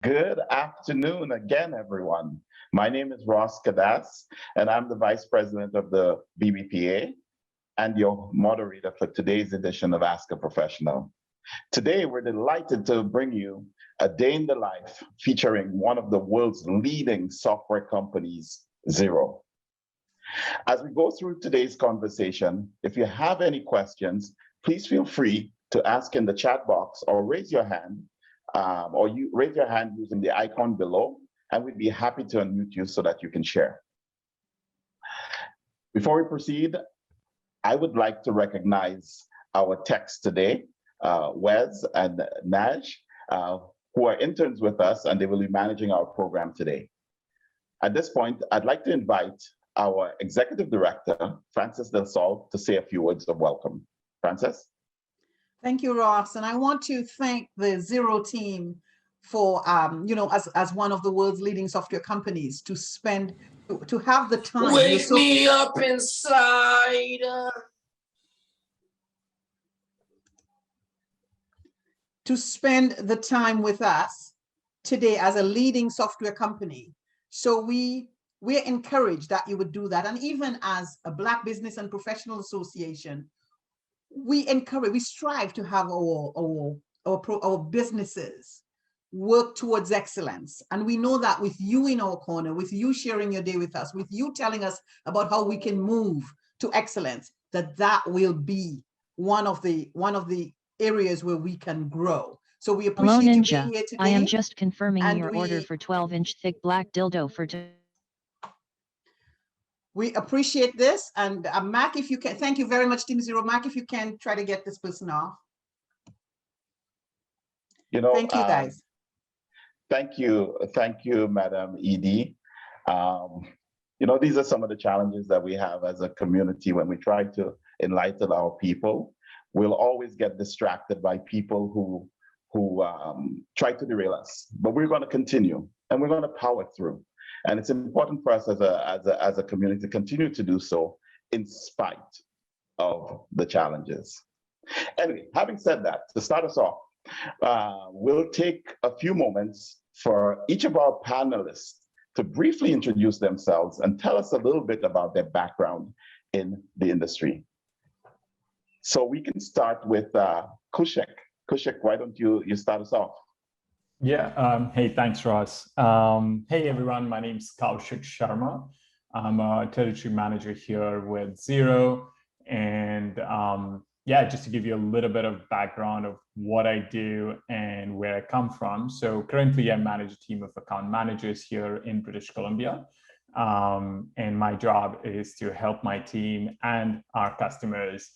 Good afternoon again, everyone. My name is Ross Kadas, and I'm the Vice President of the BBPA and your moderator for today's edition of Ask a Professional. Today, we're delighted to bring you a day in the life featuring one of the world's leading software companies, Xero. As we go through today's conversation, if you have any questions, please feel free to ask in the chat box or raise your hand, raise your hand using the icon below, and we'd be happy to unmute you so that you can share. Before we proceed, I would like to recognize our techs today, Wes and Naj, who are interns with us, and they will be managing our program today. At this point, I'd like to invite our Executive Director, Frances Del Sol, to say a few words of welcome. Frances? Thank you, Ross. And I want to thank the Xero team for, as one of the world's leading software companies, to have the time. Wake me up inside. To spend the time with us today as a leading software company. So we're encouraged that you would do that. And even as a Black Business and Professional Association, we strive to have our businesses work towards excellence. And we know that with you in our corner, with you sharing your day with us, with you telling us about how we can move to excellence, that will be one of the areas where we can grow. So we appreciate you being here today. I am just confirming your order for 12-inch thick black dildo for We appreciate this. And Mac, if you can, thank you very much, Team Xero. Mac, if you can try to get this person off. Thank you, guys. Thank you, Madam Edie. These are some of the challenges that we have as a community when we try to enlighten our people. We'll always get distracted by people who try to derail us, but we're going to continue and we're going to power through. And it's important for us as a community to continue to do so in spite of the challenges. Anyway, having said that, to start us off, we'll take a few moments for each of our panelists to briefly introduce themselves and tell us a little bit about their background in the industry. So we can start with Kushik. Kushik, why don't you start us off? Yeah, hey, thanks, Ross. Hey, everyone, my name's Kaushik Sharma. I'm a territory manager here with Xero. And just to give you a little bit of background of what I do and where I come from. So currently I manage a team of account managers here in British Columbia. And my job is to help my team and our customers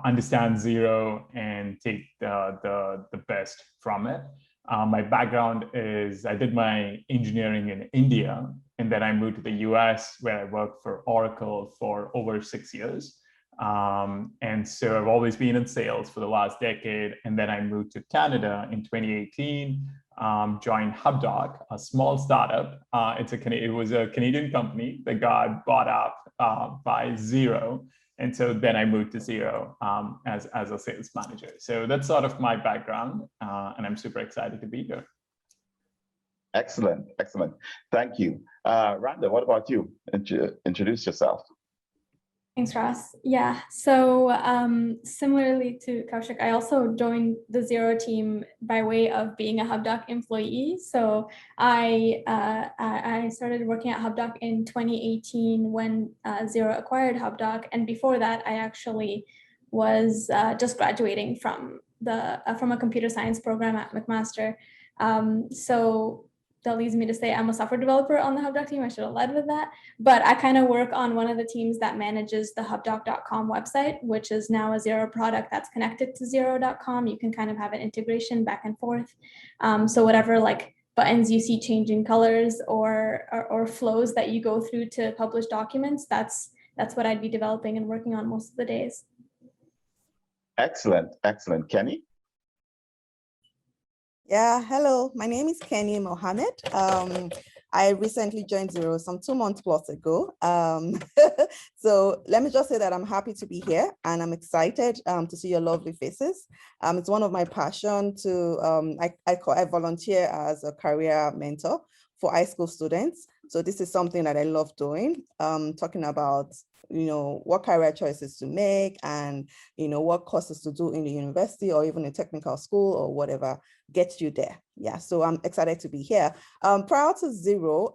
understand Xero and take the best from it. My background is I did my engineering in India, and then I moved to the US where I worked for Oracle for over 6 years. And so I've always been in sales for the last decade. And then I moved to Canada in 2018, joined HubDoc, a small startup. It was a Canadian company that got bought up by Xero. And so then I moved to Xero as a sales manager. So that's sort of my background, and I'm super excited to be here. Excellent, excellent. Thank you. Rhonda, what about you? Introduce yourself. Thanks, Ross. Yeah, so similarly to Kaushik, I also joined the Xero team by way of being a HubDoc employee. So I started working at HubDoc in 2018 when Xero acquired HubDoc, and before that, I actually was just graduating from a computer science program at McMaster. So that leads me to say I'm a software developer on the HubDoc team. I should have led with that. But I kind of work on one of the teams that manages the hubdoc.com website, which is now a Xero product that's connected to Xero.com. You can kind of have an integration back and forth. So whatever like buttons you see changing colors or flows that you go through to publish documents, that's what I'd be developing and working on most of the days. Excellent, excellent. Kenny? Yeah, hello, my name is Kenny Mohammed. I recently joined Zero some 2 months plus ago. So let me just say that I'm happy to be here and I'm excited to see your lovely faces. It's one of my passion to, I volunteer as a career mentor for high school students. So this is something that I love doing, talking about, what career choices to make and, what courses to do in the university or even a technical school or whatever gets you there. Yeah, so I'm excited to be here. Prior to Zero,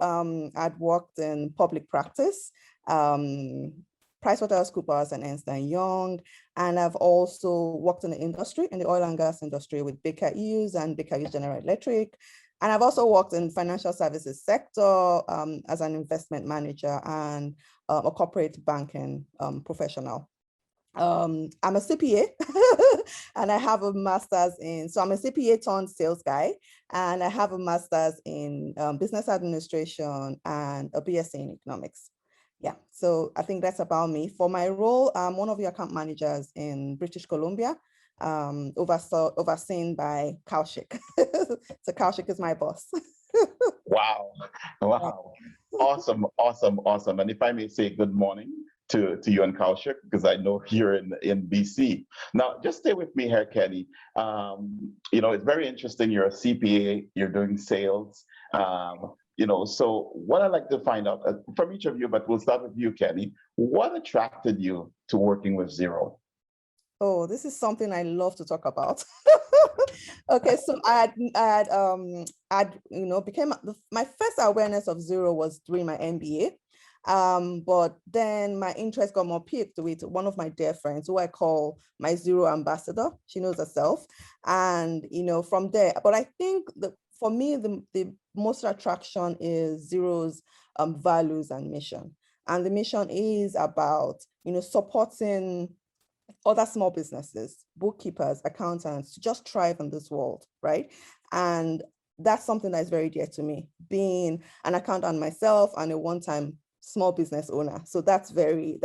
I'd worked in public practice, PricewaterhouseCoopers and Ernst & Young, and I've also worked in the industry, in the oil and gas industry with Baker Hughes and Baker Hughes General Electric. And I've also worked in financial services sector as an investment manager and a corporate banking professional. I'm a CPA and I have a master's so I'm a CPA turned sales guy, and I have a master's in business administration and a BSc in economics. Yeah, so I think that's about me. For my role, I'm one of the account managers in British Columbia, overseen by Kaushik. So Kaushik is my boss. Wow. Wow. Awesome, awesome, awesome. And if I may say good morning to you and Kaushik, because I know you're in BC. Now, just stay with me here, Kenny. It's very interesting. You're a CPA, you're doing sales. So what I'd like to find out from each of you, but we'll start with you, Kenny. What attracted you to working with Zero? Oh, this is something I love to talk about. Okay, so my first awareness of Zero was during my MBA. But then my interest got more piqued with one of my dear friends who I call my Zero ambassador. She knows herself. And, from there, but I think for me, the most attraction is Zero's values and mission. And the mission is about, supporting other small businesses, bookkeepers, accountants, to just thrive in this world, right? And that's something that's very dear to me, being an accountant myself and a one-time small business owner. So that's very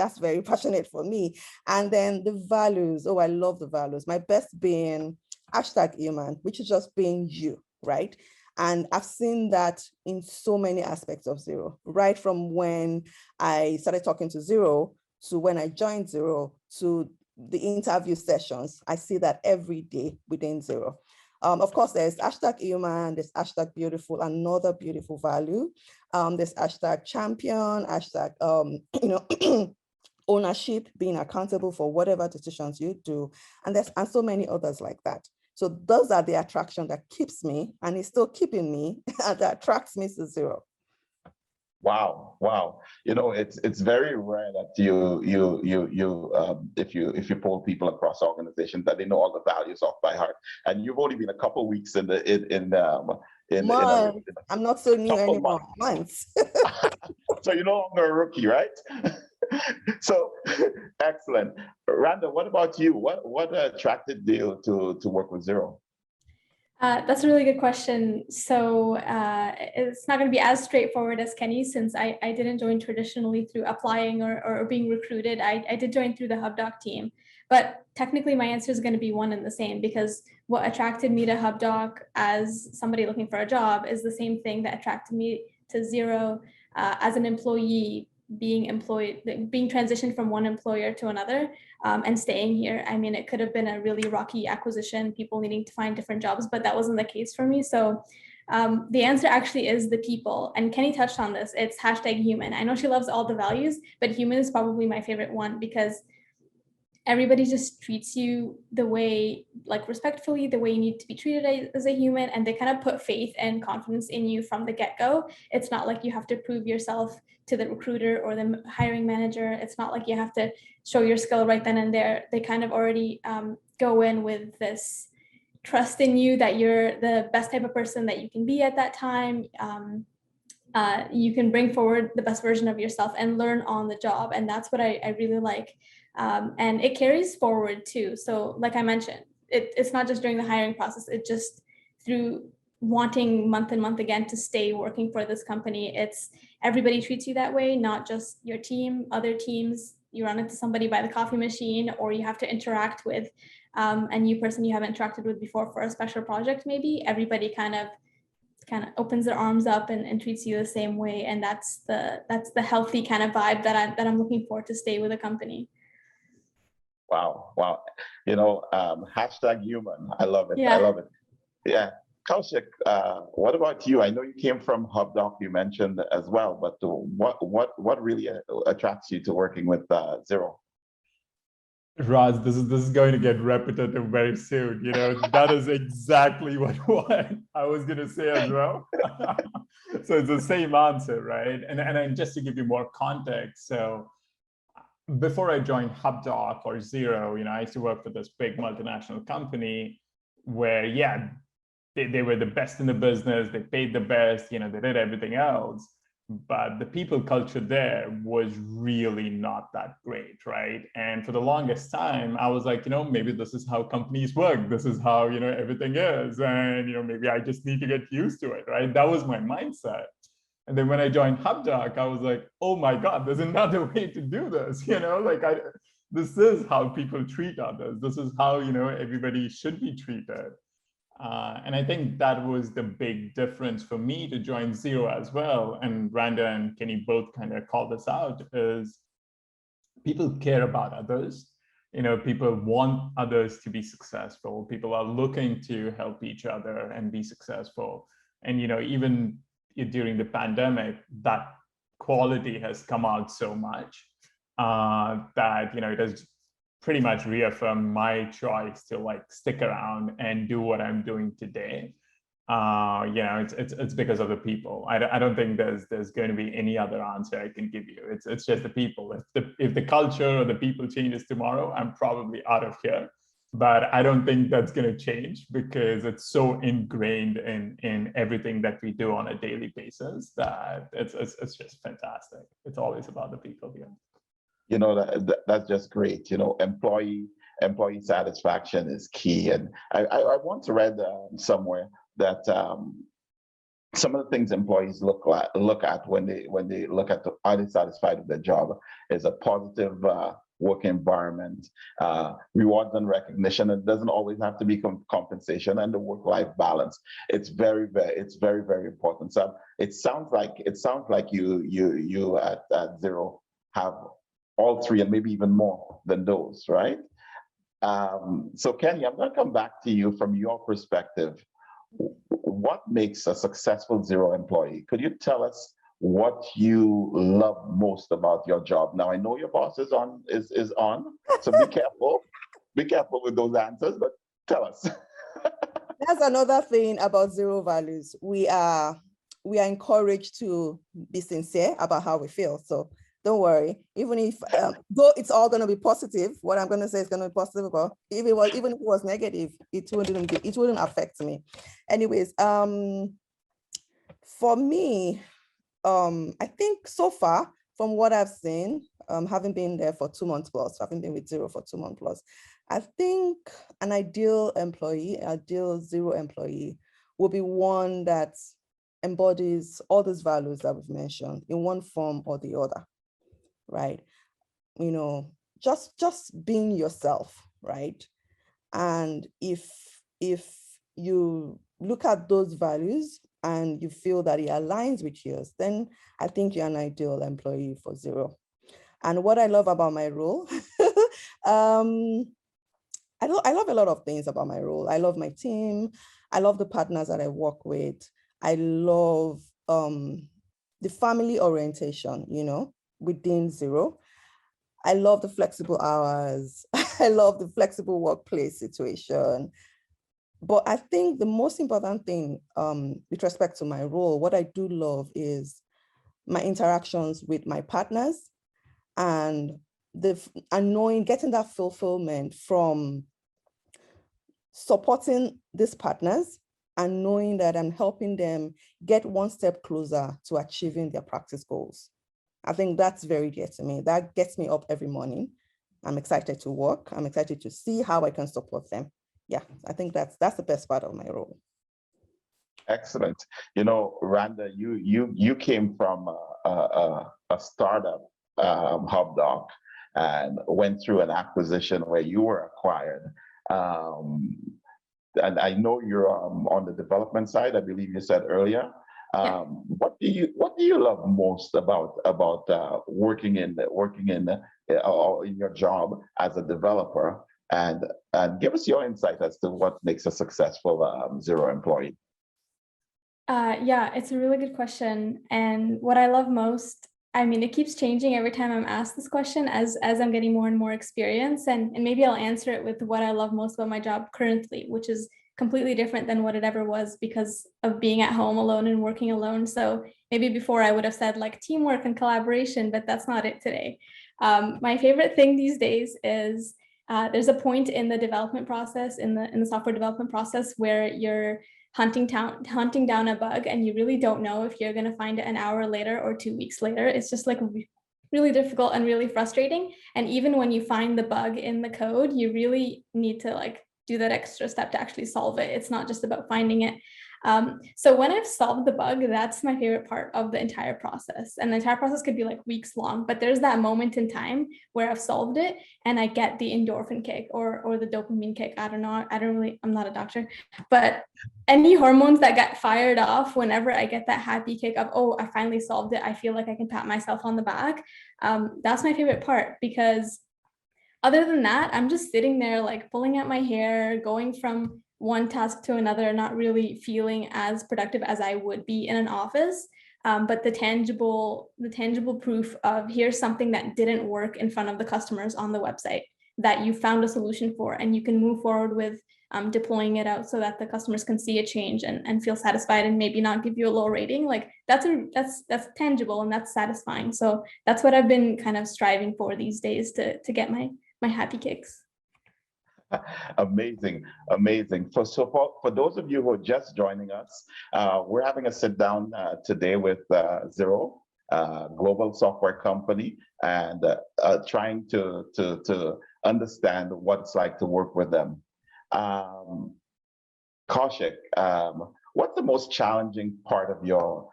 passionate for me. And then the values, I love the values. My best being #human, which is just being you, right? And I've seen that in so many aspects of Zero, right from when I started talking to Zero to when I joined Zero to the interview sessions. I see that every day within Zero. Of course, there's #human, there's #beautiful, another beautiful value. There's #champion, ownership, being accountable for whatever decisions you do. And so many others like that. So those are the attraction that keeps me, and it's still keeping me, that attracts me to Zero. Wow, wow. It's very rare that if you poll people across organizations that they know all the values off by heart. And you've only been a couple of weeks I'm not so new anymore. Months. So you're no longer a rookie, right? So excellent. Randa, what about you? What attracted you to work with Zero? That's a really good question. So it's not going to be as straightforward as Kenny, since I didn't join traditionally through applying or being recruited. I did join through the HubDoc team, but technically my answer is going to be one and the same, because what attracted me to HubDoc as somebody looking for a job is the same thing that attracted me to Zero as an employee, being transitioned from one employer to another and staying here. I mean, it could have been a really rocky acquisition, people needing to find different jobs, but that wasn't the case for me. So the answer actually is the people. And Kenny touched on this. It's #human. I know she loves all the values, but human is probably my favorite one, because everybody just treats you the way, respectfully, the way you need to be treated as a human. And they kind of put faith and confidence in you from the get-go. It's not like you have to prove yourself to the recruiter or the hiring manager. It's not like you have to show your skill right then and there. They kind of already go in with this trust in you that you're the best type of person that you can be at that time. You can bring forward the best version of yourself and learn on the job. And that's what I really like. And it carries forward too. So like I mentioned, it's not just during the hiring process, it just through wanting month and month again to stay working for this company. It's everybody treats you that way, not just your team, other teams. You run into somebody by the coffee machine, or you have to interact with a new person you haven't interacted with before for a special project. Maybe everybody kind of kind of opens their arms up and treats you the same way. And that's the healthy kind of vibe that I'm looking for to stay with a company. Wow. Wow. Hashtag human. I love it. Yeah. I love it. Yeah. Kaushik, what about you? I know you came from HubDoc, you mentioned as well, but what really attracts you to working with Zero? Raz, this is going to get repetitive very soon. That is exactly what I was going to say as well. So it's the same answer, right? And just to give you more context, so before I joined HubDoc or Zero, I used to work for this big multinational company where, yeah, they were the best in the business, they paid the best, they did everything else. But the people culture there was really not that great, right? And for the longest time, I was like, maybe this is how companies work. This is how, everything is. And, maybe I just need to get used to it, right? That was my mindset. And then when I joined HubDoc, I was like, oh my God, there's another way to do this. This is how people treat others. This is how, everybody should be treated. And I think that was the big difference for me to join Zero as well. And Randa and Kenny both kind of called this out, is people care about others. People want others to be successful. People are looking to help each other and be successful. And, even during the pandemic, that quality has come out so much that, it has pretty much reaffirmed my choice to stick around and do what I'm doing today. It's because of the people. I don't think there's going to be any other answer I can give you. It's just the people. If the culture or the people changes tomorrow, I'm probably out of here. But I don't think that's going to change because it's so ingrained in everything that we do on a daily basis that it's just fantastic. It's always about the people here. That's just great. Employee satisfaction is key. And I once read somewhere that some of the things employees look at when they look at are they satisfied with their job is a positive work environment, rewards and recognition. It doesn't always have to be compensation, and the work-life balance. It's very, very important. So it sounds like you at Zero have all three, and maybe even more than those, right? So Kenny, I'm going to come back to you from your perspective. What makes a successful Zero employee? Could you tell us what you love most about your job? Now, I know your boss is on, so be careful. Be careful with those answers, but tell us. That's another thing about Zero values. We are encouraged to be sincere about how we feel. So don't worry, even if though it's all going to be positive, what I'm going to say is going to be positive. But even if it was negative, it wouldn't affect me. Anyways, for me, I think so far from what I've seen, having been there for 2 months plus, having been with Zero for 2 months plus, I think an ideal Zero employee will be one that embodies all these values that we've mentioned in one form or the other. Right, just being yourself, right? And if you look at those values and you feel that it aligns with yours, then I think you're an ideal employee for Zero. And what I love about my role, I love a lot of things about my role. I love my team. I love the partners that I work with. I love the family orientation, within Zero. I love the flexible hours. I love the flexible workplace situation. But I think the most important thing with respect to my role, what I do love is my interactions with my partners and getting that fulfillment from supporting these partners and knowing that I'm helping them get one step closer to achieving their practice goals. I think that's very dear to me. That gets me up every morning. I'm excited to work. I'm excited to see how I can support them. Yeah, I think that's the best part of my role. Excellent. Randa, you came from a startup, HubDoc, and went through an acquisition where you were acquired. and I know you're on the development side, I believe you said earlier. Yeah. What do you love most about working in or in your job as a developer? And give us your insight as to what makes a successful Zero employee. Yeah, it's a really good question. And what I love most, I mean, it keeps changing every time I'm asked this question as I'm getting more and more experience. And maybe I'll answer it with what I love most about my job currently, which is completely different than what it ever was because of being at home alone and working alone. So maybe before I would have said like teamwork and collaboration, but that's not it today. My favorite thing these days is there's a point in the development process, in the software development process, where you're hunting down a bug and you really don't know if you're going to find it an hour later or 2 weeks later. It's just like really difficult and really frustrating. And even when you find the bug in the code, you really need to like do that extra step to actually solve it. It's not just about finding it. So when I've solved the bug, that's my favorite part of the entire process. And the entire process could be like weeks long, but there's that moment in time where I've solved it and I get the endorphin kick or the dopamine kick. I don't know. I'm not a doctor, but any hormones that get fired off whenever I get that happy kick of, oh, I finally solved it. I feel like I can pat myself on the back. That's my favorite part, because other than that, I'm just sitting there like pulling at my hair, going from one task to another, not really feeling as productive as I would be in an office. But the tangible proof of here's something that didn't work in front of the customers on the website that you found a solution for, and you can move forward with deploying it out so that the customers can see a change and feel satisfied and maybe not give you a low rating. Like that's tangible and that's satisfying. So that's what I've been kind of striving for these days to get my happy kicks. Amazing. For those of you who are just joining us, we're having a sit down today with Zero, global software company, and trying to understand what it's like to work with them. Kaushik, what's the most challenging part of your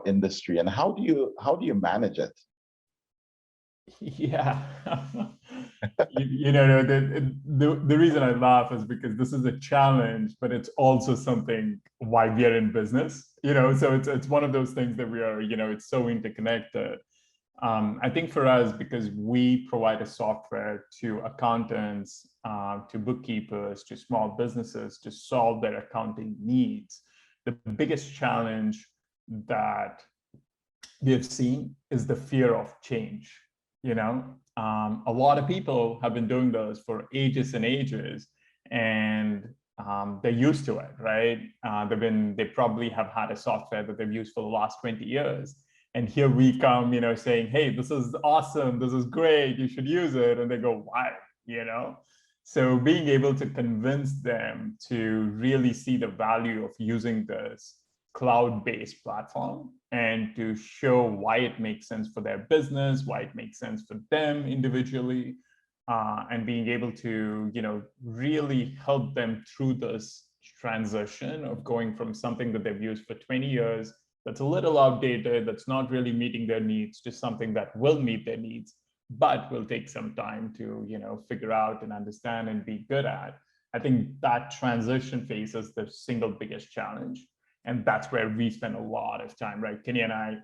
industry, and how do you manage it? Yeah. The reason I laugh is because this is a challenge, but it's also something why we are in business, so it's one of those things that we are, it's so interconnected. I think for us, because we provide a software to accountants, to bookkeepers, to small businesses to solve their accounting needs, the biggest challenge that we have seen is the fear of change. A lot of people have been doing those for ages and ages, and they're used to it, right? They probably have had a software that they've used for the last 20 years. And here we come, saying, hey, this is awesome, this is great, you should use it. And they go, why? So being able to convince them to really see the value of using this cloud-based platform and to show why it makes sense for their business, why it makes sense for them individually, and being able to, really help them through this transition of going from something that they've used for 20 years that's a little outdated, that's not really meeting their needs, to something that will meet their needs, but will take some time to, figure out and understand and be good at. I think that transition phase is the single biggest challenge. And that's where we spend a lot of time, right? Kenny and I,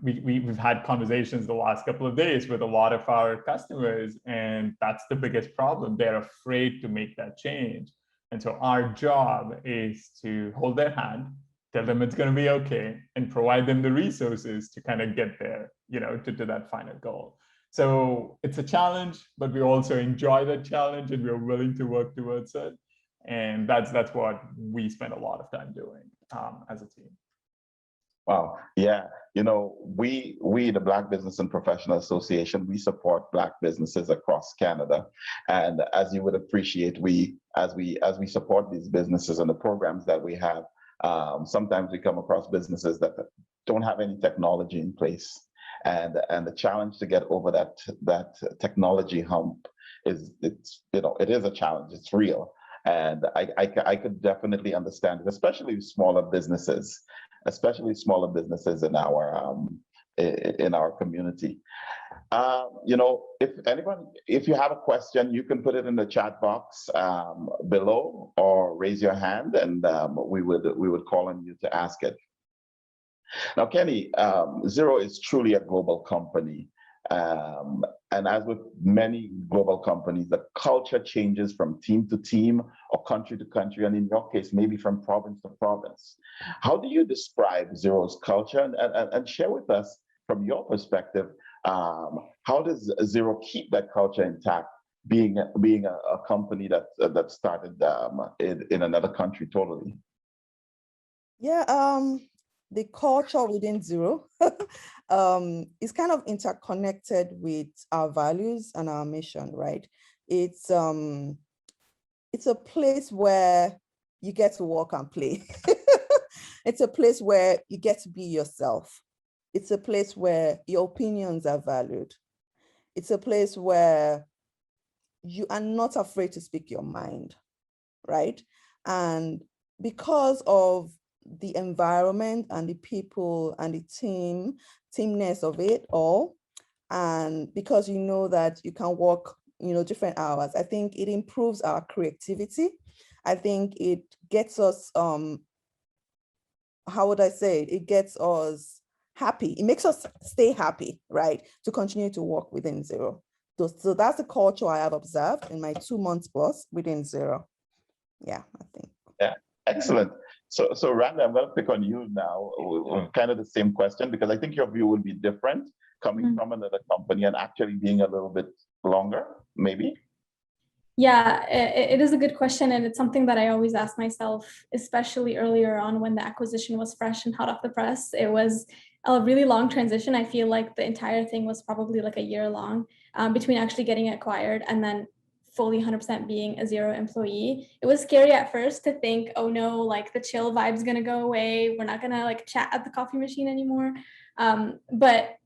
we've had conversations the last couple of days with a lot of our customers, and that's the biggest problem. They're afraid to make that change. And so our job is to hold their hand, tell them it's going to be okay, and provide them the resources to kind of get there, to that final goal. So it's a challenge, but we also enjoy that challenge and we're willing to work towards it. And that's what we spend a lot of time doing as a team. Wow. Yeah. We, the Black Business and Professional Association, we support Black businesses across Canada. And as you would appreciate, as we support these businesses and the programs that we have, sometimes we come across businesses that don't have any technology in place. And the challenge to get over that technology hump it is a challenge. It's real. And I could definitely understand it, especially smaller businesses in our in our community. If you have a question, you can put it in the chat box below, or raise your hand, and we would call on you to ask it. Now, Kenny, Zero is truly a global company. And as with many global companies, the culture changes from team to team or country to country, and in your case, maybe from province to province. How do you describe Zero's culture, and share with us from your perspective, how does Zero keep that culture intact, being a company that started in another country totally? Yeah, the culture within Zero is kind of interconnected with our values and our mission, right? It's a place where you get to work and play. It's a place where you get to be yourself. It's a place where your opinions are valued. It's a place where you are not afraid to speak your mind, right? And because of the environment and the people and the teamness of it all, and because you know that you can work, different hours, I think it improves our creativity. I think it gets us, how would I say it? It gets us happy. It makes us stay happy, right? To continue to work within Zero. So that's the culture I have observed in my 2 months plus within Zero. Yeah, I think. Yeah, excellent. So Randa, I'm going to pick on you now, kind of the same question, because I think your view will be different coming from another company and actually being a little bit longer, maybe. Yeah, it is a good question. And it's something that I always ask myself, especially earlier on when the acquisition was fresh and hot off the press. It was a really long transition. I feel like the entire thing was probably like a year long between actually getting acquired and then fully 100% being a Zero employee. It was scary at first to think, oh no, like the chill vibe's gonna go away. We're not gonna like chat at the coffee machine anymore. But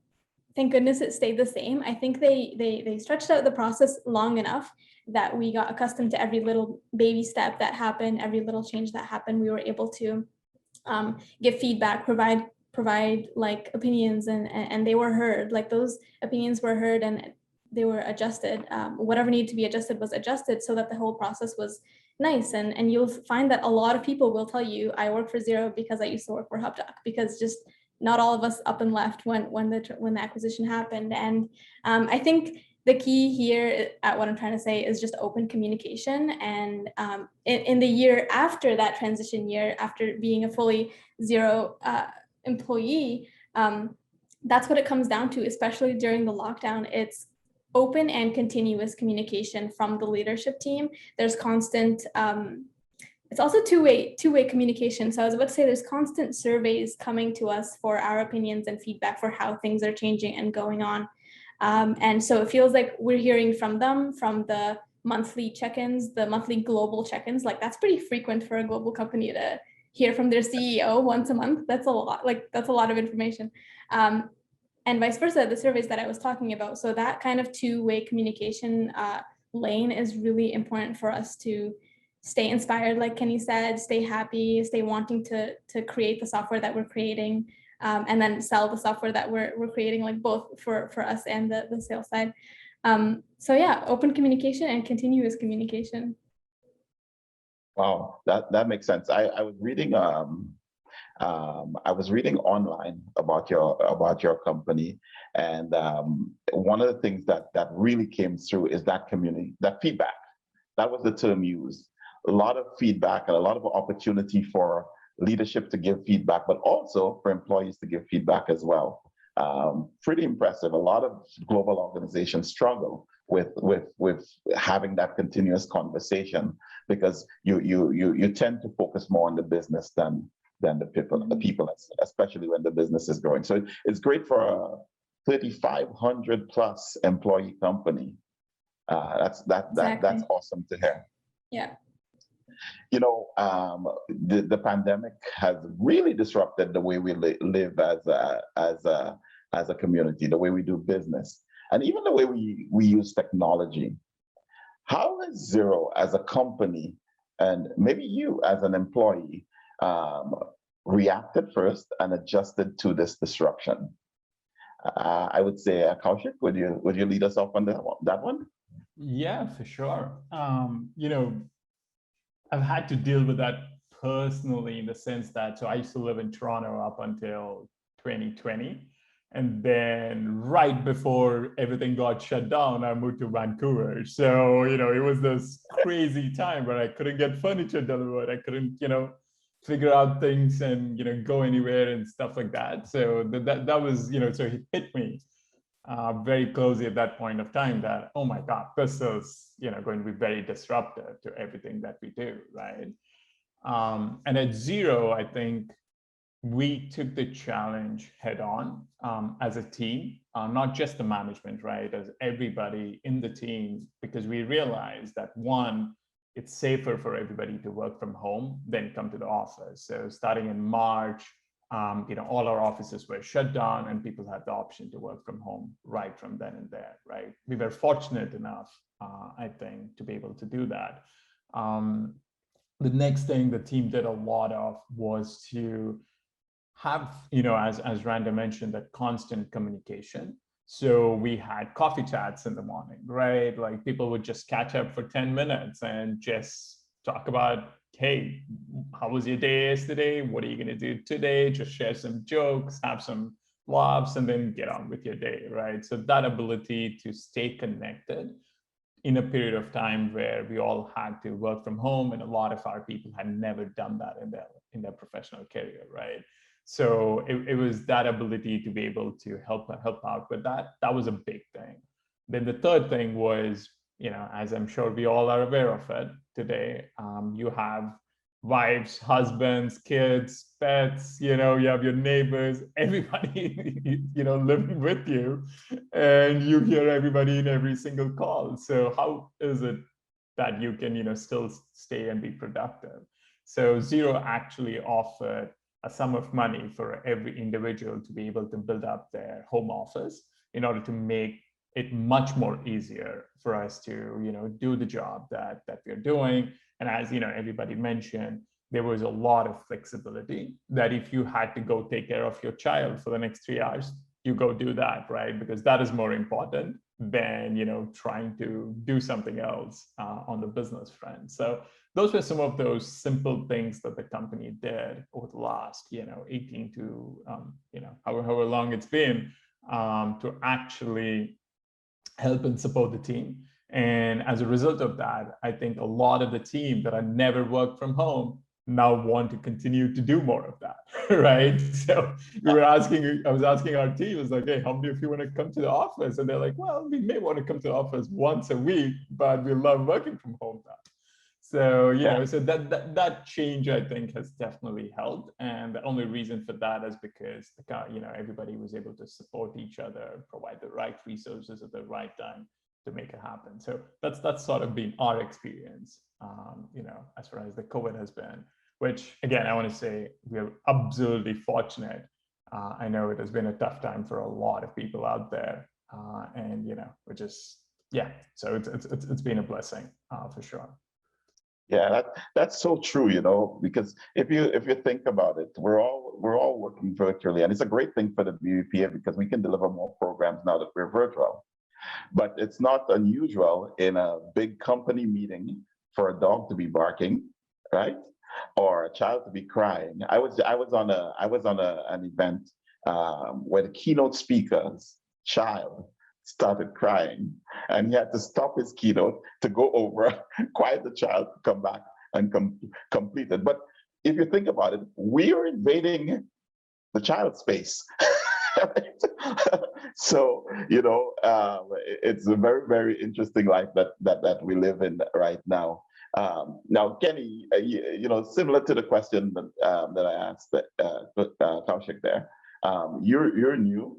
thank goodness it stayed the same. I think they stretched out the process long enough that we got accustomed to every little baby step that happened, every little change that happened. We were able to give feedback, provide like opinions, and they were heard. Like those opinions were heard and they were adjusted. Whatever needed to be adjusted was adjusted, so that the whole process was nice. And you'll find that a lot of people will tell you, I work for Zero because I used to work for HubDoc, because just not all of us up and left when the acquisition happened. And I think the key here at what I'm trying to say is just open communication. And in the year after that transition year, after being a fully Zero employee, that's what it comes down to, especially during the lockdown. It's open and continuous communication from the leadership team. There's constant, it's also two-way communication. So I was about to say there's constant surveys coming to us for our opinions and feedback for how things are changing and going on. And so it feels like we're hearing from them, from the monthly check-ins, the monthly global check-ins. Like that's pretty frequent for a global company to hear from their CEO once a month. That's a lot, that's a lot of information. And vice versa, the surveys that I was talking about. So that kind of two-way communication lane is really important for us to stay inspired, like Kenny said, stay happy, stay wanting to create the software that we're creating, and then sell the software that we're creating, like both for us and the sales side. So yeah, open communication and continuous communication. Wow, that makes sense. I was reading online about your company, and one of the things that really came through is that community, that feedback. That was the term used. A lot of feedback and a lot of opportunity for leadership to give feedback, but also for employees to give feedback as well. Pretty impressive. A lot of global organizations struggle with having that continuous conversation, because you tend to focus more on the business than the people, especially when the business is growing. So it's great for a 3,500 plus employee company. That's awesome to hear. Yeah. You know, the pandemic has really disrupted the way we live as a community, the way we do business, and even the way we use technology. How has Zero as a company, and maybe you as an employee, reacted first and adjusted to this disruption? I would say, Kaushik, would you lead us off on that one? Yeah, for sure. I've had to deal with that personally in the sense that, so I used to live in Toronto up until 2020. And then right before everything got shut down, I moved to Vancouver. So, it was this crazy time where I couldn't get furniture delivered. I couldn't, figure out things and, go anywhere and stuff like that. So that was, so it hit me very closely at that point of time that, oh my God, this is, going to be very disruptive to everything that we do, right? And at Zero, I think we took the challenge head on as a team, not just the management, right? As everybody in the team, because we realized that one, it's safer for everybody to work from home than come to the office. So starting in March, all our offices were shut down and people had the option to work from home right from then and there, right? We were fortunate enough, I think, to be able to do that. The next thing the team did a lot of was to have, as Randa mentioned, that constant communication. So we had coffee chats in the morning, right? Like people would just catch up for 10 minutes and just talk about, hey, how was your day yesterday? What are you going to do today? Just share some jokes, have some laughs, and then get on with your day, right? So that ability to stay connected in a period of time where we all had to work from home, and a lot of our people had never done that in their professional career, right? So it was that ability to be able to help out with that. That was a big thing. Then the third thing was, as I'm sure we all are aware of it today, you have wives, husbands, kids, pets, you have your neighbors, everybody, living with you, and you hear everybody in every single call. So how is it that you can, still stay and be productive? So Zero actually offered a sum of money for every individual to be able to build up their home office in order to make it much more easier for us to, do the job that we're doing. And as everybody mentioned, there was a lot of flexibility that if you had to go take care of your child for the next 3 hours, you go do that, right? Because that is more important than trying to do something else on the business front. So those were some of those simple things that the company did over the last 18 to however long it's been to actually help and support the team. And as a result of that, I think a lot of the team that had never worked from home now want to continue to do more of that, right? So I was asking our team, it's like, hey, how many of you want to come to the office? And they're like, well, we may want to come to the office once a week, but we love working from home now. So, so that change, I think, has definitely helped. And the only reason for that is because, everybody was able to support each other, provide the right resources at the right time to make it happen. So that's sort of been our experience, as far as the COVID has been, which again, I want to say we are absolutely fortunate. I know it has been a tough time for a lot of people out there. And, we're just, so it's been a blessing for sure. Yeah, that's so true, because if you think about it, we're all working virtually, and it's a great thing for the BVPA because we can deliver more programs now that we're virtual. But it's not unusual in a big company meeting for a dog to be barking, right? Or a child to be crying. I was on an event where the keynote speaker's child started crying, and he had to stop his keynote to go over, quiet the child, come back and complete it. But if you think about it, we are invading the child's space. So it's a very, very interesting life that we live in right now. Now, Kenny, similar to the question that I asked Kaushik there, you're new.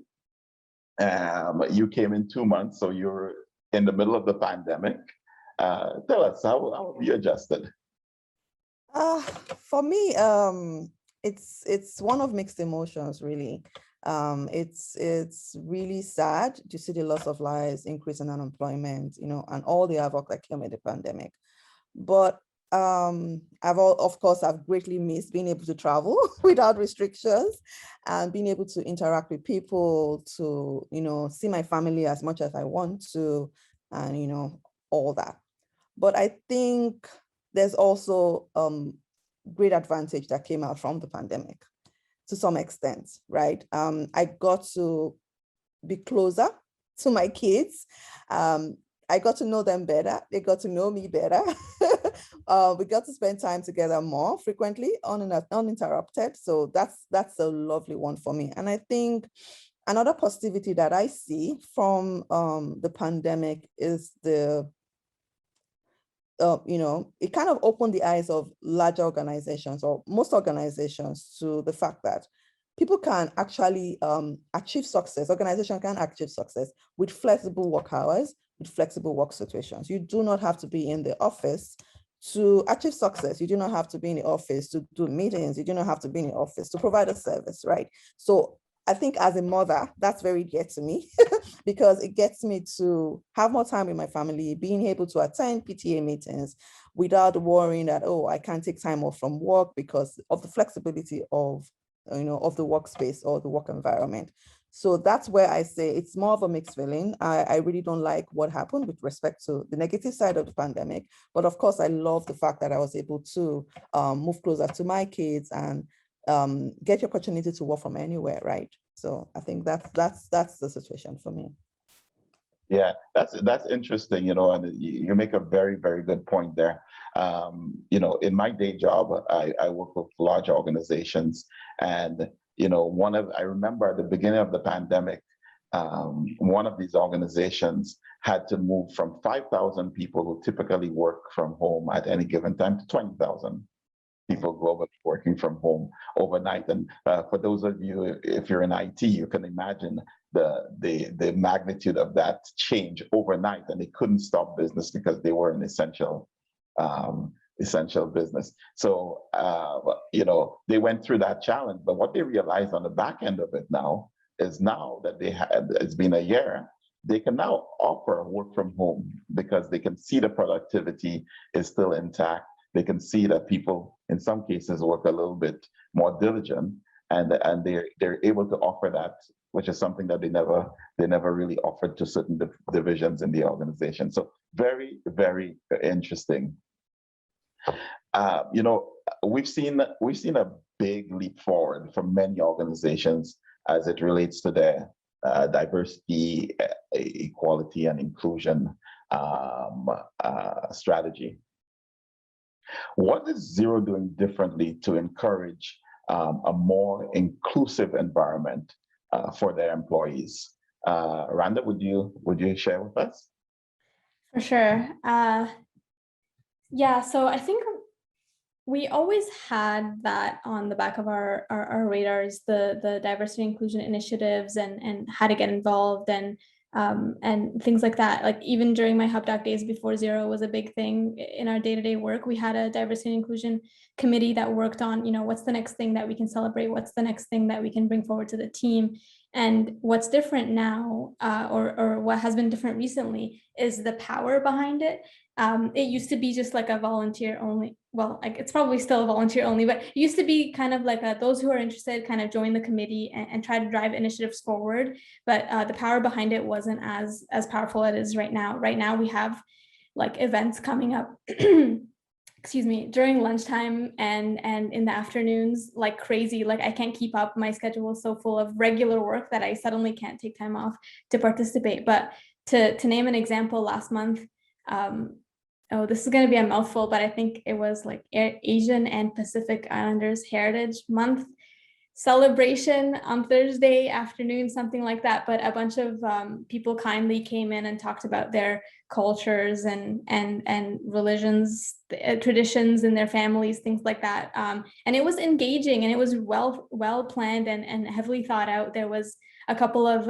You came in 2 months, so you're in the middle of the pandemic. Tell us, how have you adjusted? For me, it's one of mixed emotions, really. It's really sad to see the loss of lives, increase in unemployment, and all the havoc that came with the pandemic. But of course, I've greatly missed being able to travel without restrictions and being able to interact with people, to, see my family as much as I want to, and, all that. But I think there's also great advantage that came out from the pandemic to some extent, right? I got to be closer to my kids. I got to know them better. They got to know me better. We got to spend time together more frequently, uninterrupted. So that's a lovely one for me. And I think another positivity that I see from the pandemic is it kind of opened the eyes of larger organizations, or most organizations, to the fact that people can actually achieve success. Organization can achieve success with flexible work hours, with flexible work situations. You do not have to be in the office to achieve success. You do not have to be in the office to do meetings. You do not have to be in the office to provide a service, right? So I think as a mother, that's very dear to me because it gets me to have more time with my family, being able to attend PTA meetings without worrying that, oh, I can't take time off from work because of the flexibility of the workspace or the work environment. So that's where I say it's more of a mixed feeling. I really don't like what happened with respect to the negative side of the pandemic. But of course, I love the fact that I was able to move closer to my kids and get the opportunity to work from anywhere, right? So I think that's the situation for me. Yeah, that's interesting, and you make a very, very good point there. In my day job, I work with large organizations, and I remember at the beginning of the pandemic, one of these organizations had to move from 5,000 people who typically work from home at any given time to 20,000 people globally working from home overnight. And for those of you, if you're in IT, you can imagine the magnitude of that change overnight, and they couldn't stop business because they were an essential business. So they went through that challenge, but what they realized on the back end of it now is, now that it's been a year, they can now offer work from home because they can see the productivity is still intact. They can see that people, in some cases, work a little bit more diligent, and they're able to offer that, which is something that they never really offered to certain divisions in the organization. So very, very interesting. We've seen a big leap forward from many organizations as it relates to their diversity, equality, and inclusion strategy. What is Zero doing differently to encourage a more inclusive environment for their employees? Randa, would you share with us? For sure. Yeah, so I think we always had that on the back of our radars, the diversity inclusion initiatives and how to get involved and things like that. Like even during my HubDoc days before Zero was a big thing in our day-to-day work. We had a diversity and inclusion committee that worked on, what's the next thing that we can celebrate? What's the next thing that we can bring forward to the team? And what's different now, or what has been different recently, is the power behind it. It used to be just like a volunteer only. Well, like it's probably still a volunteer only, but it used to be kind of like those who are interested kind of join the committee and try to drive initiatives forward. But the power behind it wasn't as powerful as it is right now. Right now we have like events coming up excuse me, during lunchtime and in the afternoons like crazy. Like I can't keep up. My schedule is so full of regular work that I suddenly can't take time off to participate. But to name an example, last month, this is going to be a mouthful, but I think it was like Asian and Pacific Islanders Heritage Month celebration on Thursday afternoon, something like that. But a bunch of people kindly came in and talked about their cultures and religions, traditions in their families, things like that. And it was engaging and it was well planned and heavily thought out. There was a couple of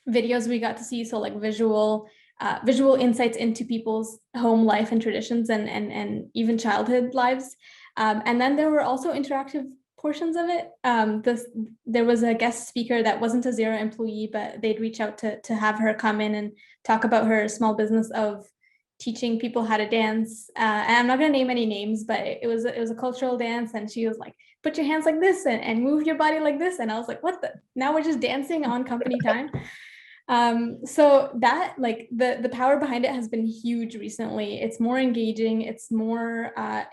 videos we got to see, so like visual insights into people's home life and traditions and even childhood lives. And then there were also interactive portions of it. There was a guest speaker that wasn't a Zero employee, but they'd reach out to have her come in and talk about her small business of teaching people how to dance. And I'm not going to name any names, but it was a cultural dance. And she was like, put your hands like this and move your body like this. And I was like, what the? Now we're just dancing on company time. So that, like, the power behind it has been huge recently. It's more engaging. It's more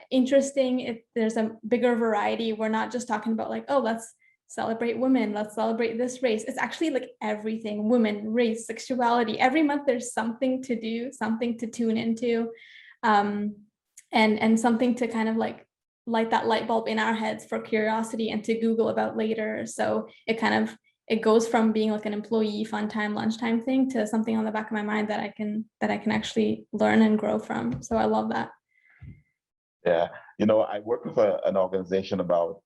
interesting. There's a bigger variety. We're not just talking about like, oh, let's celebrate women, let's celebrate this race. It's actually like everything: women, race, sexuality. Every month there's something to do, something to tune into, and something to kind of like light that light bulb in our heads for curiosity and to Google about later. So it goes from being like an employee fun time, lunchtime thing to something on the back of my mind that I can actually learn and grow from. So I love that. Yeah, I worked with an organization about,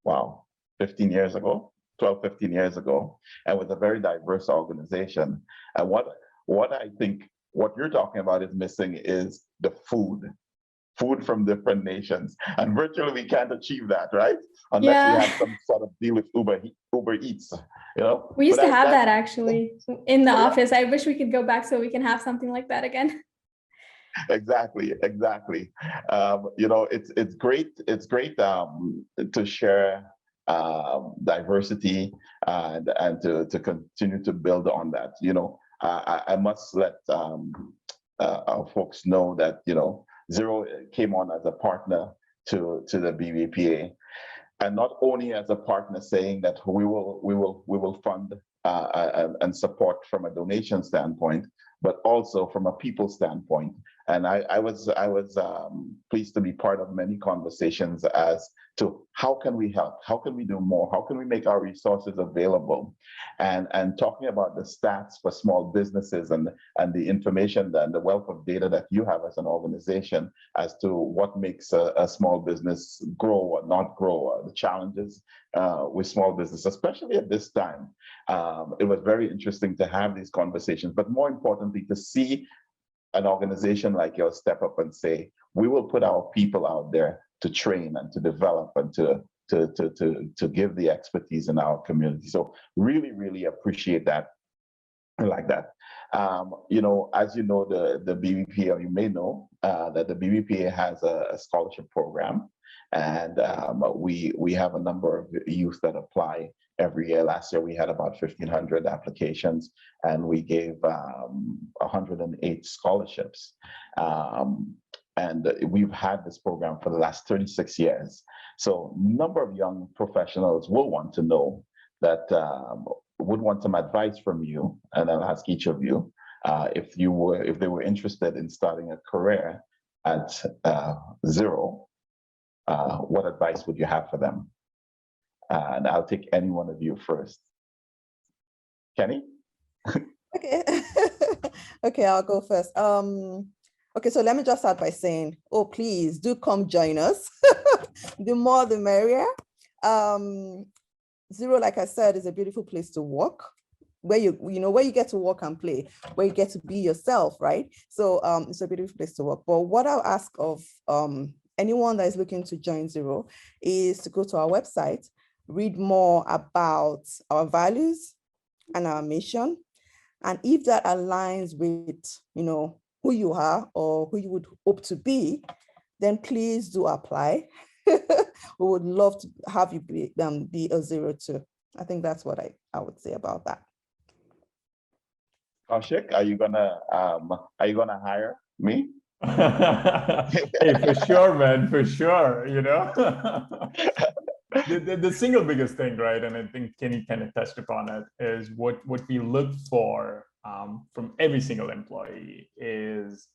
wow, 15 years ago, 12, 15 years ago, and with a very diverse organization. And what I think what you're talking about is missing is the food from different nations. And virtually we can't achieve that, right? Unless we have some sort of deal with Uber Eats, We used to have that actually in the office. I wish we could go back so we can have something like that again. Exactly. It's great to share diversity and to continue to build on that. I must let our folks know that Zero came on as a partner to the BBPA, and not only as a partner saying that we will fund and support from a donation standpoint, but also from a people standpoint. And I was pleased to be part of many conversations as to how can we help, how can we do more, how can we make our resources available, and talking about the stats for small businesses and the information and the wealth of data that you have as an organization as to what makes a small business grow or not grow, the challenges with small business, especially at this time. It was very interesting to have these conversations, but more importantly, to see an organization like yours step up and say, we will put our people out there to train and to develop and to give the expertise in our community. So really, really appreciate that. I like that. As you know, the BBPA, or you may know that the BBPA has a scholarship program, and we have a number of youth that apply every year. Last year we had about 1,500 applications, and we gave 108 scholarships. And we've had this program for the last 36 years. So a number of young professionals will want to know that, would want some advice from you, and I'll ask each of you if they were interested in starting a career at Zero, what advice would you have for them? And I'll take any one of you first. Kenny? Okay. Okay, I'll go first. Okay, so let me just start by saying, oh, please do come join us. The more the merrier. Zero, like I said, is a beautiful place to work, where where you get to work and play, where you get to be yourself, right? So it's a beautiful place to work. But what I'll ask of anyone that is looking to join Zero is to go to our website, read more about our values and our mission. And if that aligns with, who you are or who you would hope to be, then please do apply. We would love to have you be a Zero too. I think that's what I would say about that. Kaushik, are you gonna hire me? Hey, for sure, man, for sure. The single biggest thing, right? And I think Kenny kind of touched upon it, is what we look for from every single employee is,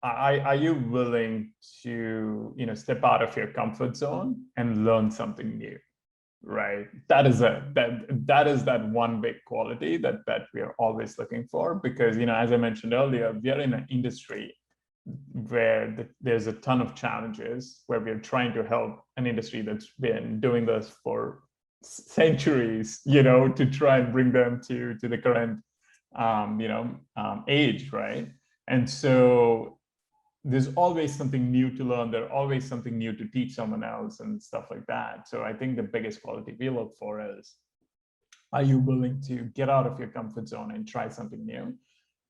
are you willing to step out of your comfort zone and learn something new, right? That is that one big quality that we are always looking for, because as I mentioned earlier, we are in an industry where there's a ton of challenges, where we're trying to help an industry that's been doing this for centuries, to try and bring them to the current age, right? And so there's always something new to learn. There's always something new to teach someone else and stuff like that. So I think the biggest quality we look for is, are you willing to get out of your comfort zone and try something new?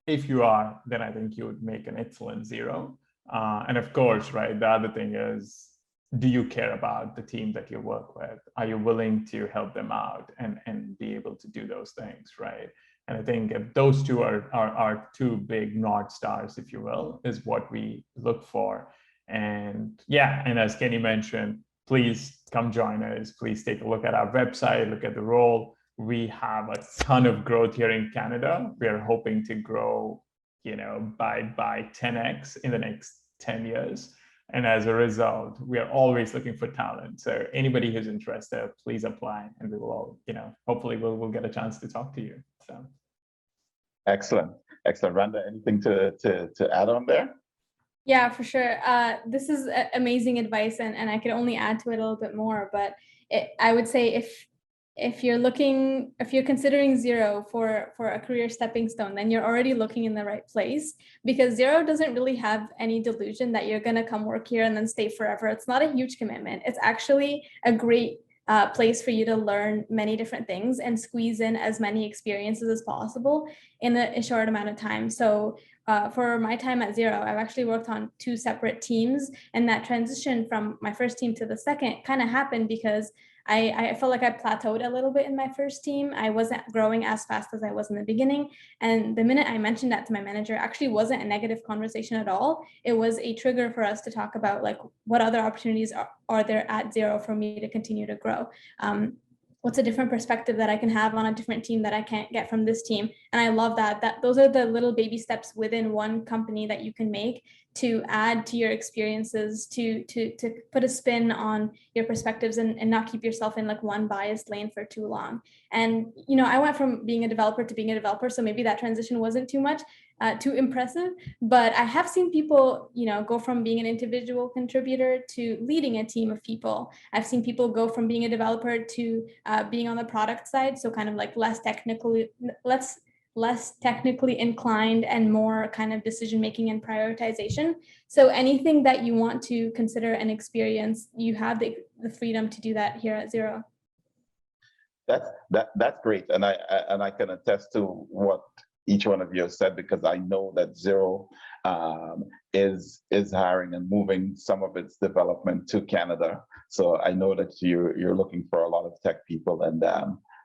If you are, then I think you would make an excellent zero. And of course, right, the other thing is, do you care about the team that you work with? Are you willing to help them out and be able to do those things, right? And I think if those two are two big North stars, if you will, is what we look for. And yeah, and as Kenny mentioned, please come join us. Please take a look at our website, look at the role. We have a ton of growth here in Canada. We are hoping to grow, by 10x in the next 10 years. And as a result, we are always looking for talent. So anybody who's interested, please apply, and we will all, hopefully we'll get a chance to talk to you. So. Excellent. Randa, anything to add on there? Yeah, for sure. This is amazing advice, and I can only add to it a little bit more. But I would say if you're considering Zero for a career stepping stone, then you're already looking in the right place, because Zero doesn't really have any delusion that you're going to come work here and then stay forever. It's not a huge commitment. It's actually a great place for you to learn many different things and squeeze in as many experiences as possible in a short amount of time. So for my time at Zero, I've actually worked on 2 separate teams, and that transition from my first team to the second kind of happened because I felt like I plateaued a little bit in my first team. I wasn't growing as fast as I was in the beginning. And the minute I mentioned that to my manager, actually wasn't a negative conversation at all. It was a trigger for us to talk about like what other opportunities are there at Zero for me to continue to grow. What's a different perspective that I can have on a different team that I can't get from this team? And I love that those are the little baby steps within one company that you can make to add to your experiences, to put a spin on your perspectives and not keep yourself in like one biased lane for too long. And, I went from being a developer to being a developer, so maybe that transition wasn't too impressive, but I have seen people, go from being an individual contributor to leading a team of people. I've seen people go from being a developer to being on the product side, so kind of like less technically inclined and more kind of decision making and prioritization. So anything that you want to consider and experience, you have the freedom to do that here at Zero. That's great, and I can attest to what each one of you have said, because I know that Zero is hiring and moving some of its development to Canada. So I know that you're looking for a lot of tech people, and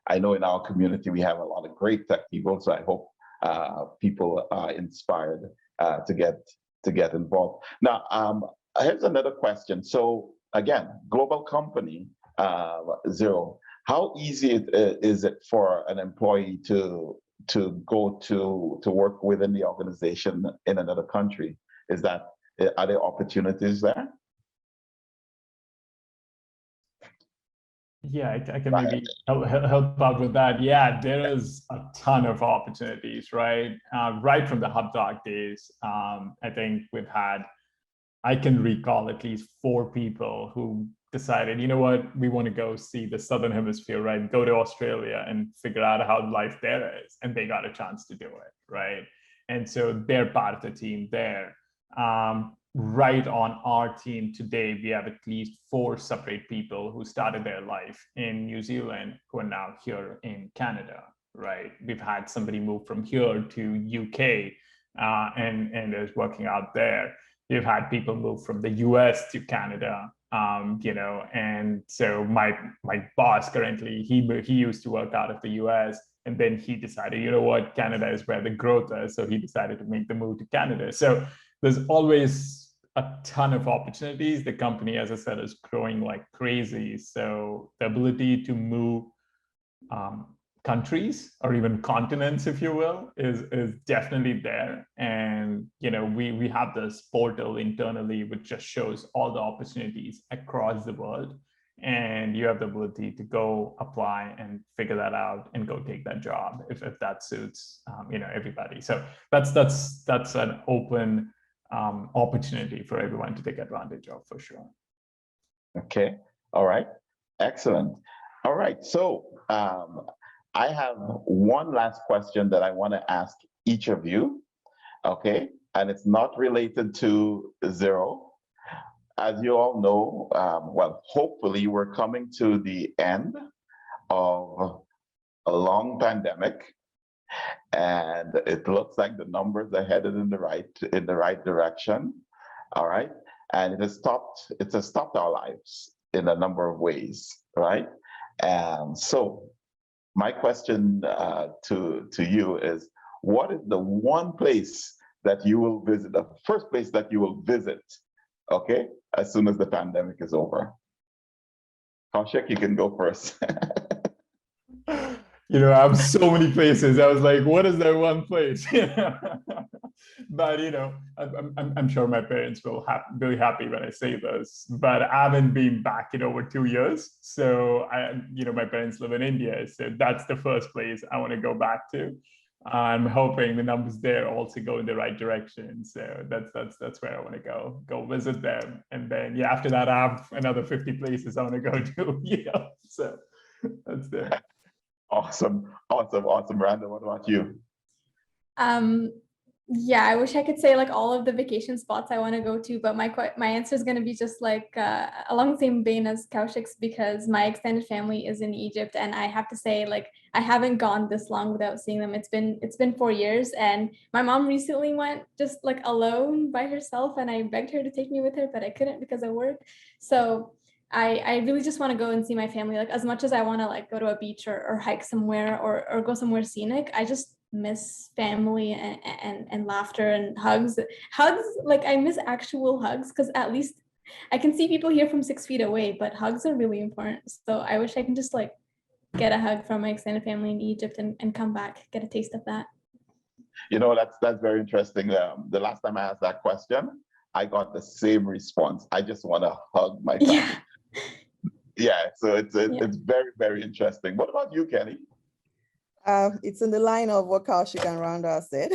I know in our community we have a lot of great tech people. So I hope people are inspired to get involved. Now, here's another question. So again, global company, Zero. How easy is it for an employee to go to work within the organization in another country? Are there opportunities there? Yeah, I can maybe help out with that. Yeah, there is a ton of opportunities, right? Right from the HubDoc days, I think I can recall at least 4 people who decided, you know what, we want to go see the Southern Hemisphere, right? Go to Australia and figure out how life there is. And they got a chance to do it, right? And so they're part of the team there. Right on our team today, we have at least 4 separate people who started their life in New Zealand who are now here in Canada, right? We've had somebody move from here to UK and is working out there. We've had people move from the US to Canada, and so my boss currently, he used to work out of the US, and then he decided, you know what, Canada is where the growth is. So he decided to make the move to Canada. So there's always a ton of opportunities. The company, as I said, is growing like crazy. So the ability to move countries or even continents, if you will, is definitely there. And we have this portal internally which just shows all the opportunities across the world, and you have the ability to go apply and figure that out and go take that job if that suits everybody. So that's an open opportunity for everyone to take advantage of, for sure. Okay. All right. Excellent. All right. So I have one last question that I want to ask each of you. Okay. And it's not related to Zero. As you all know, well, hopefully we're coming to the end of a long pandemic. and it looks like the numbers are headed in the right direction. All right, and it has stopped our lives in a number of ways, right? And so my question to you is, what is the one place that you will visit, the first place that you will visit, okay, as soon as the pandemic is over? Kaushik, you can go first. You know, I have so many places. I was like, what is that one place? But you know, I'm sure my parents will be happy when I say this. But I haven't been back in over 2 years. So my parents live in India, so that's the first place I want to go back to. I'm hoping the numbers there also go in the right direction. So that's where I want to go visit them. And then after that, I have another 50 places I want to go to. So that's there. Awesome. Randa, what about you? Yeah, I wish I could say like all of the vacation spots I want to go to, but my answer is going to be just like along the same vein as Kaushik's, because my extended family is in Egypt, and I have to say, like, I haven't gone this long without seeing them. It's been 4 years, and my mom recently went just like alone by herself, and I begged her to take me with her, but I couldn't because of work. So I really just want to go and see my family. Like, as much as I want to like go to a beach or hike somewhere or go somewhere scenic, I just miss family and laughter and hugs. Like, I miss actual hugs, because at least I can see people here from 6 feet away, but hugs are really important. So I wish I can just like get a hug from my extended family in Egypt and come back, get a taste of that. You know, that's very interesting. The last time I asked that question, I got the same response. I just want to hug my family. Yeah, so it's very, very interesting. What about you, Kenny? It's in the line of what Kaushik and Randa said.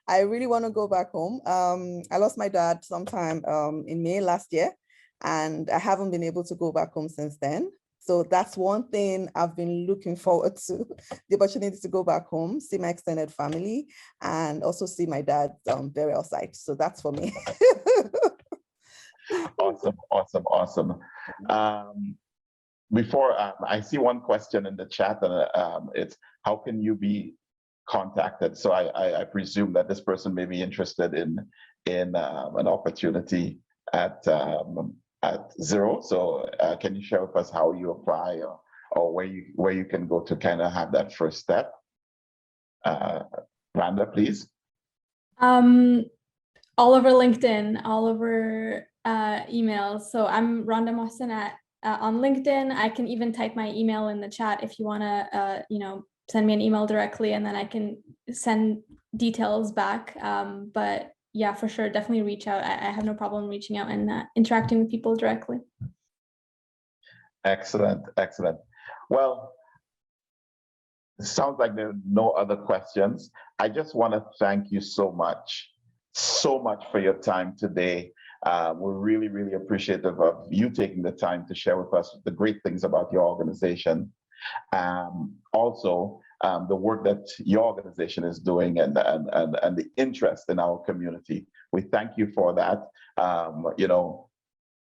I really want to go back home. I lost my dad sometime in May last year, and I haven't been able to go back home since then. So that's one thing I've been looking forward to, the opportunity to go back home, see my extended family, and also see my dad's burial site. So that's for me. Awesome. Before I see one question in the chat, and it's, how can you be contacted? So I presume that this person may be interested in an opportunity at Zero. So can you share with us how you apply, or where you can go to kind of have that first step? Randa, please. All over LinkedIn, all over emails. So I'm Randa Mohsen on LinkedIn. I can even type my email in the chat if you want to, send me an email directly, and then I can send details back. But yeah, for sure, definitely reach out. I have no problem reaching out and interacting with people directly. Excellent. Well, it sounds like there are no other questions. I just want to thank you so much for your time today. We're really, really appreciative of you taking the time to share with us the great things about your organization. Also, the work that your organization is doing and the interest in our community. We thank you for that.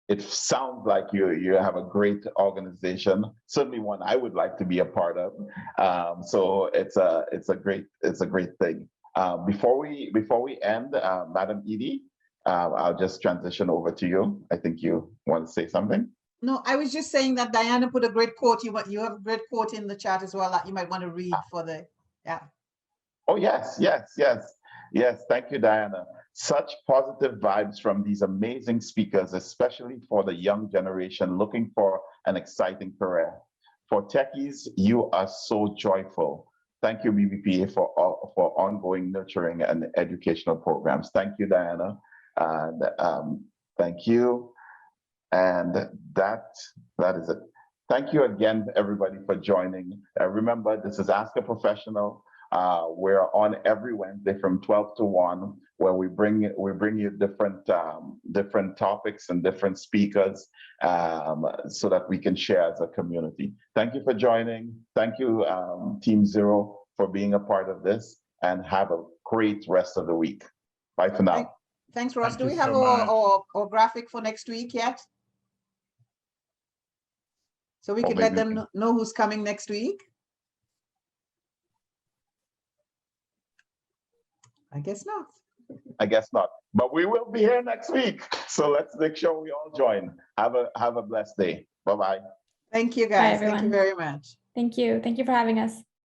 It sounds like you have a great organization, certainly one I would like to be a part of. So it's a great thing. Before we end, Madam Edie, I'll just transition over to you. I think you want to say something. No, I was just saying that Diana put a great quote. You have a great quote in the chat as well that you might want to read for the, Oh, yes. Thank you, Diana. Such positive vibes from these amazing speakers, especially for the young generation looking for an exciting career. For techies, you are so joyful. Thank you, BBPA, for ongoing nurturing and educational programs. Thank you, Diana. And thank you. And that is it. Thank you again, everybody, for joining. Remember, this is Ask a Professional. We're on every Wednesday from 12 to 1, where we bring you different topics and different speakers, so that we can share as a community. Thank you for joining. Thank you, Team Zero, for being a part of this, and have a great rest of the week. Bye for now. Thanks, Ross. Thank Do we you have so our graphic for next week yet? So we can let them know who's coming next week. I guess not. I guess not. But we will be here next week. So let's make sure we all join. Have a blessed day. Bye-bye. Thank you, guys. Thank you everyone. very much. Thank you. Thank you for having us.